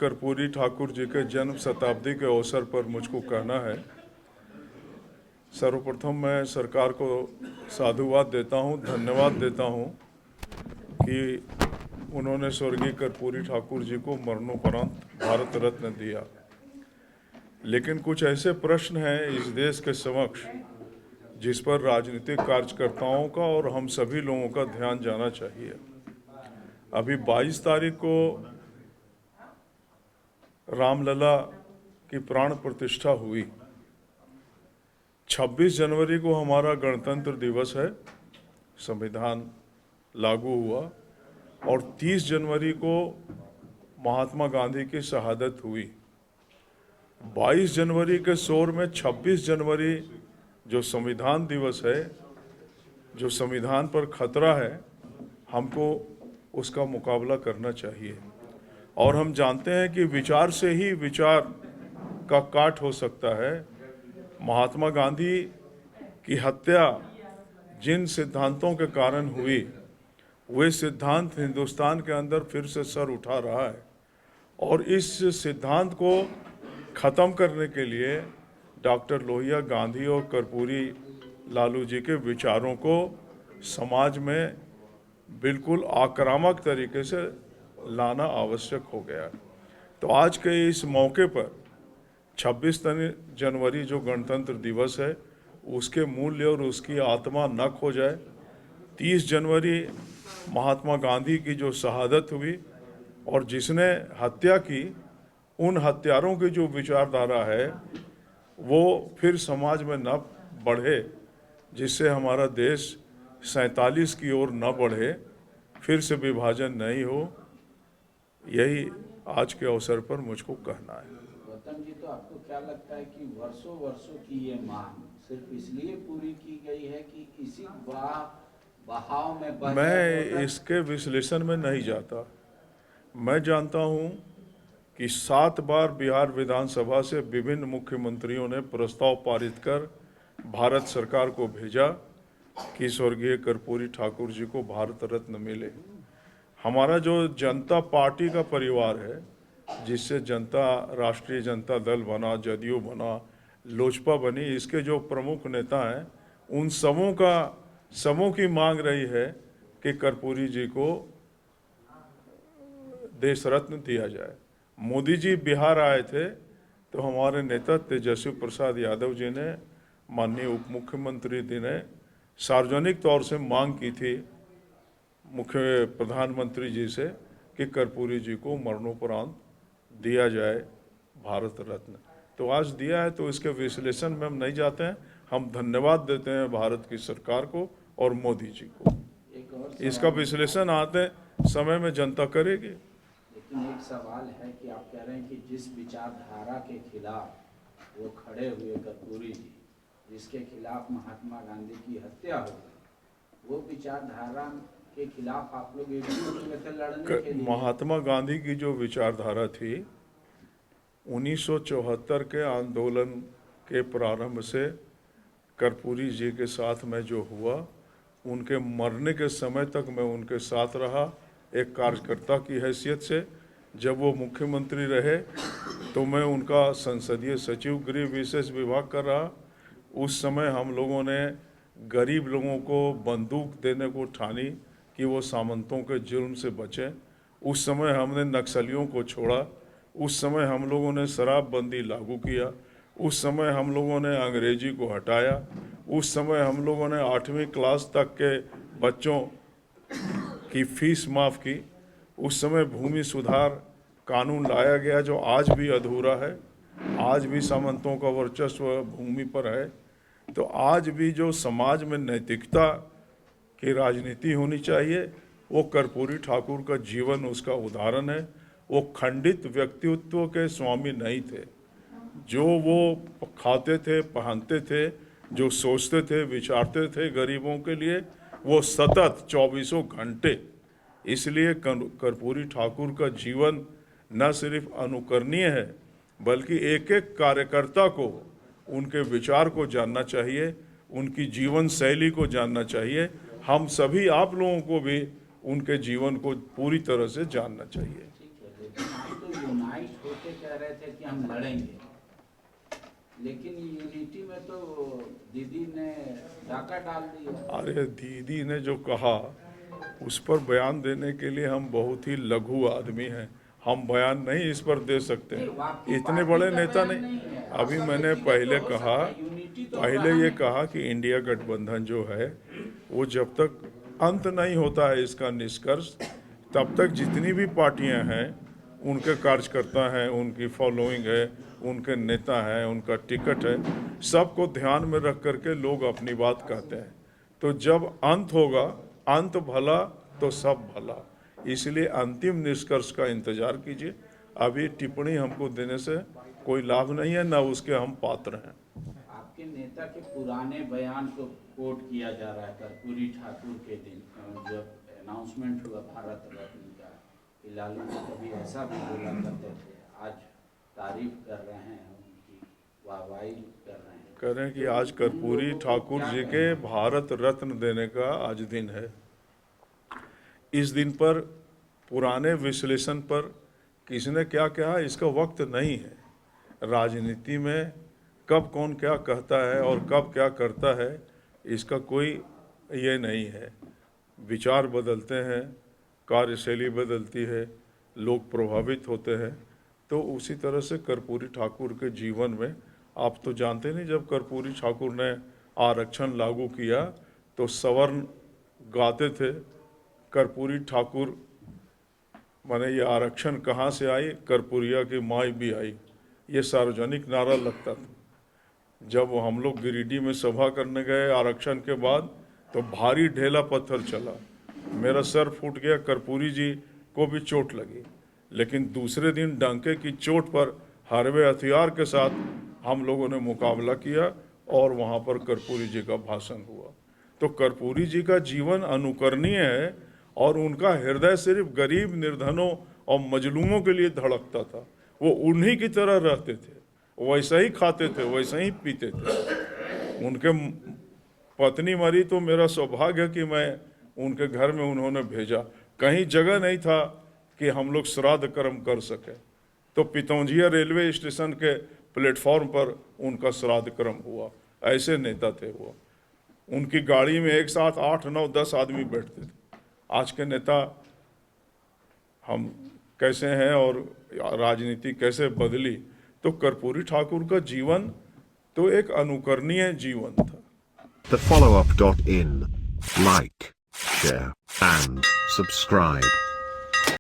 कर्पूरी ठाकुर जी के जन्म शताब्दी के अवसर पर मुझको कहना है। सर्वप्रथम मैं सरकार को साधुवाद देता हूं, धन्यवाद देता हूं कि उन्होंने स्वर्गीय कर्पूरी ठाकुर जी को मरणोपरांत भारत रत्न दिया। लेकिन कुछ ऐसे प्रश्न हैं इस देश के समक्ष जिस पर राजनीतिक कार्यकर्ताओं का और हम सभी लोगों का ध्यान जाना चाहिए। अभी 22 तारीख को रामलला की प्राण प्रतिष्ठा हुई। 26 जनवरी को हमारा गणतंत्र दिवस है, संविधान लागू हुआ और 30 जनवरी को महात्मा गांधी की शहादत हुई। 22 जनवरी के शोर में 26 जनवरी जो संविधान दिवस है, जो संविधान पर खतरा है, हमको उसका मुकाबला करना चाहिए। और हम जानते हैं कि विचार से ही विचार का काट हो सकता है। महात्मा गांधी की हत्या जिन सिद्धांतों के कारण हुई, वे सिद्धांत हिंदुस्तान के अंदर फिर से सर उठा रहा है और इस सिद्धांत को ख़त्म करने के लिए डॉक्टर लोहिया गांधी और कर्पूरी लालू जी के विचारों को समाज में बिल्कुल आक्रामक तरीके से लाना आवश्यक हो गया। तो आज के इस मौके पर 26 जनवरी जो गणतंत्र दिवस है, उसके मूल्य और उसकी आत्मा न खो जाए। 30 जनवरी महात्मा गांधी की जो शहादत हुई और जिसने हत्या की, उन हत्यारों की जो विचारधारा है वो फिर समाज में न बढ़े, जिससे हमारा देश 47 की ओर न बढ़े, फिर से विभाजन नहीं हो। यही आज के अवसर पर मुझको कहना है। गौतम जी, तो आपको क्या लगता है कि वर्षों वर्षों की ये मांग सिर्फ इसलिए पूरी की गई है कि इसी बहाव में मैं इसके विश्लेषण में नहीं जाता। मैं जानता हूं कि 7 बार बिहार विधानसभा से विभिन्न मुख्यमंत्रियों ने प्रस्ताव पारित कर भारत सरकार को भेजा कि स्वर्गीय कर्पूरी ठाकुर जी को भारत रत्न मिले। हमारा जो जनता पार्टी का परिवार है, जिससे जनता राष्ट्रीय जनता दल बना, जदयू बना, लोजपा बनी, इसके जो प्रमुख नेता हैं, उन सबों की मांग रही है कि कर्पूरी जी को देश रत्न दिया जाए। मोदी जी बिहार आए थे तो हमारे नेता तेजस्वी प्रसाद यादव जी ने, माननीय उप मुख्यमंत्री जी ने सार्वजनिक तौर से मांग की थी मुख्य प्रधानमंत्री जी से कि कर्पूरी जी को मरणोपरांत दिया जाए भारत रत्न। तो आज दिया है, तो इसके विश्लेषण में हम नहीं जाते हैं। हम धन्यवाद देते हैं भारत की सरकार को और मोदी जी को। इसका विश्लेषण आते समय में जनता करेगी। लेकिन एक सवाल है कि आप कह रहे हैं कि जिस विचारधारा के खिलाफ वो खड़े हुए कर्पूरी जी, जिसके खिलाफ महात्मा गांधी की हत्या हो गई, वो विचारधारा के खिलाफ आप लोग एकजुट हुए थे लड़ने के लिए। महात्मा गांधी की जो विचारधारा थी, 1974 के आंदोलन के प्रारंभ से कर्पूरी जी के साथ में जो हुआ, उनके मरने के समय तक मैं उनके साथ रहा एक कार्यकर्ता की हैसियत से। जब वो मुख्यमंत्री रहे तो मैं उनका संसदीय सचिव गृह विशेष विभाग कर रहा। उस समय हम लोगों ने गरीब लोगों को बंदूक देने को ठानी कि वो सामंतों के जुल्म से बचें। उस समय हमने नक्सलियों को छोड़ा। उस समय हम लोगों ने शराबबंदी लागू किया। उस समय हम लोगों ने अंग्रेजी को हटाया। उस समय हम लोगों ने 8वीं क्लास तक के बच्चों की फीस माफ़ की। उस समय भूमि सुधार कानून लाया गया जो आज भी अधूरा है। आज भी सामंतों का वर्चस्व भूमि पर है। तो आज भी जो समाज में नैतिकता की राजनीति होनी चाहिए, वो कर्पूरी ठाकुर का जीवन उसका उदाहरण है। वो खंडित व्यक्तित्व के स्वामी नहीं थे। जो वो खाते थे, पहनते थे, जो सोचते थे, विचारते थे गरीबों के लिए, वो सतत 24 घंटे। इसलिए कर्पूरी ठाकुर का जीवन न सिर्फ अनुकरणीय है, बल्कि एक एक कार्यकर्ता को उनके विचार को जानना चाहिए, उनकी जीवन शैली को जानना चाहिए। हम सभी आप लोगों को भी उनके जीवन को पूरी तरह से जानना चाहिए। ठीक है, लेकिन आप तो यूनाइट यूनाइट होके कह रहे थे कि हम लड़ेंगे, लेकिन यूनिटी में तो दीदी ने डाका डाल दिया। अरे दीदी ने जो कहा उस पर बयान देने के लिए हम बहुत ही लघु आदमी हैं, हम बयान नहीं इस पर दे सकते नहीं, हैं, आपकी इतने पार्टी बड़े का नेता बयान नहीं। है। अभी आपका मैंने व्यक्तिगत पहले तो हो कहा, सकता है, यूनिटी तो पहले रहा ये नहीं। कहा कि इंडिया गठबंधन जो है वो जब तक अंत नहीं होता है इसका निष्कर्ष, तब तक जितनी भी पार्टियां हैं, उनके कार्यकर्ता हैं, उनकी फॉलोइंग है, उनके नेता हैं, उनका टिकट है, सबको ध्यान में रख करके लोग अपनी बात कहते हैं। तो जब अंत होगा, अंत भला तो सब भला, इसलिए अंतिम निष्कर्ष का इंतजार कीजिए। अभी टिप्पणी हमको देने से कोई लाभ नहीं है, ना उसके हम पात्र हैं। आपके नेता के पुराने बयान को कोट किया जा रहा है कर्पूरी ठाकुर के दिन जब अनाउंसमेंट हुआ भारत रत्न का, कि लालू जी कभी ऐसा भी बोला करते थे, आज तारीफ कर रहे हैं, उनकी वाहवाही कर रहे हैं। कह रहे हैं कि आज कर्पूरी ठाकुर जी के भारत रत्न देने का आज दिन है। इस दिन पर पुराने विश्लेषण पर किसने क्या कहा इसका वक्त नहीं है। राजनीति में कब कौन क्या कहता है और कब क्या करता है इसका कोई ये नहीं है। विचार बदलते हैं, कार्यशैली बदलती है, लोग प्रभावित होते हैं। तो उसी तरह से कर्पूरी ठाकुर के जीवन में आप तो जानते नहीं, जब कर्पूरी ठाकुर ने आरक्षण लागू किया तो सवर्ण गाते थे कर्पूरी ठाकुर, माने ये आरक्षण कहाँ से आई, कर्पूरिया की माई भी आई, ये सार्वजनिक नारा लगता था। जब हम लोग गिरिडीह में सभा करने गए आरक्षण के बाद तो भारी ढेला पत्थर चला, मेरा सर फूट गया, कर्पूरी जी को भी चोट लगी। लेकिन दूसरे दिन डंके की चोट पर हरवे हथियार के साथ हम लोगों ने मुकाबला किया और वहाँ पर कर्पूरी जी का भाषण हुआ। तो कर्पूरी जी का जीवन अनुकरणीय है और उनका हृदय सिर्फ गरीब, निर्धनों और मजलूमों के लिए धड़कता था। वो उन्हीं की तरह रहते थे, वैसा ही खाते थे, वैसा ही पीते थे। उनके पत्नी मरी तो मेरा सौभाग्य कि मैं उनके घर में उन्होंने भेजा, कहीं जगह नहीं था कि हम लोग श्राद्ध कर्म कर सके, तो पितौंजिया रेलवे स्टेशन के प्लेटफॉर्म पर उनका श्राद्ध कर्म हुआ। ऐसे नेता थे वो। उनकी गाड़ी में एक साथ 8, 9, 10 आदमी बैठते थे। आज के नेता हम कैसे हैं और राजनीति कैसे बदली, तो कर्पूरी ठाकुर का जीवन तो एक अनुकरणीय जीवन था। TheFollowUp.in. Like, share, and subscribe.